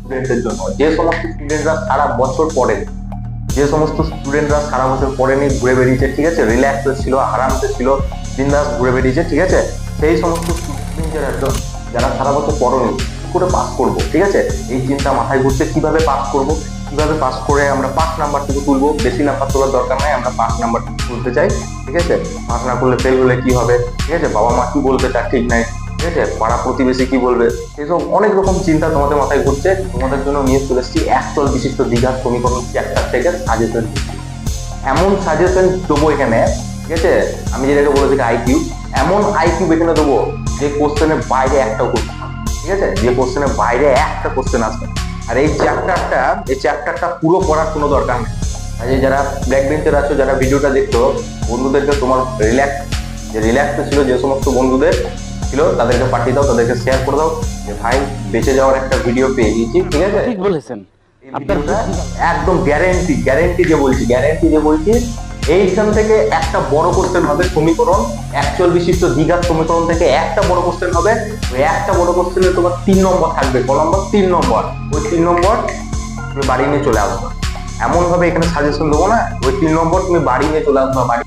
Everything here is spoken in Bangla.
স্টুডেন্টদের জন্য, যে সমস্ত স্টুডেন্টরা সারা বছর পড়েন, যে সমস্ত স্টুডেন্টরা সারা বছর পড়েনি, ঘুরে বেরিয়েছে, ঠিক আছে, রিল্যাক্সে ছিল, আরামসে ছিল, বিন্দাস ঘুরে বেরিয়েছে, ঠিক আছে, সেই সমস্ত স্টুডেন্টরা যারা সারা বছর পড়েনি, কি করে পাস করবো, ঠিক আছে, এই চিন্তা মাথায় ঘুরছে, কিভাবে পাস করব, কিভাবে পাস করে আমরা 5 নাম্বারটুকু তুলবো, বেশি নাম্বার তোলার দরকার নাই, আমরা 5 নাম্বারটুকু তুলতে চাই, ঠিক আছে, পাস না করলে ফেল হলে কি হবে, ঠিক আছে, বাবা মা কি বলবে তার ঠিক নাই, ঠিক আছে, পাড়া প্রতিবেশী কি বলবে, এইসব অনেক রকম চিন্তা তোমাদের মাথায় ঘুরছে, তোমাদের জন্য নিয়ে চলে এসেছি একচল বিশিষ্ট দ্বিঘাত সমীকরণ চ্যাপ্টার থেকে সাজেশন। এমন সাজেশন দেবো এখানে, ঠিক আছে, আমি যেটাকে বলে থাকি আইকিউ, এমন আইকিউ এখানে দেবো যে কোশ্চেনের বাইরে একটা কোশ্চেন, ঠিক আছে, যে কোশ্চেনের বাইরে একটা কোশ্চেন আসবে। আর এই চ্যাপ্টারটা পুরো পড়ার কোনো দরকার নেই। আর এই যারা ব্ল্যাক বেঞ্চের আছো, যারা ভিডিওটা দেখছো, বন্ধুদেরকে তোমার রিল্যাক্স ছিল যে সমস্ত বন্ধুদের ছিল তাদেরকে পাঠিয়ে দাও, তাদেরকে শেয়ার করে দাও যে ভাই বেঁচে যাওয়ার একটা ভিডিও পেয়ে গেছি, ঠিক আছে। ঠিক বলেছেন। এই আপনার ভিডিওটা একদম গ্যারেন্টি যে বলছি এইখান থেকে একটা বড় কোশ্চেন হবে, সমীকরণ অ্যাকচুয়াল বিশিষ্ট দ্বিঘাত সমীকরণ থেকে একটা বড় কোশ্চেন হবে। ওই একটা বড় কোশ্চেনে তোমার 3 নম্বর থাকবে, ক নম্বর, 3 নম্বর, ওই 3 নম্বর তুমি বাড়ি নিয়ে চলে আসবে। এমন ভাবে এখানে সাজেশন দেবো না, ওই 3 নম্বর তুমি বাড়ি নিয়ে চলে আসবে, বাড়ি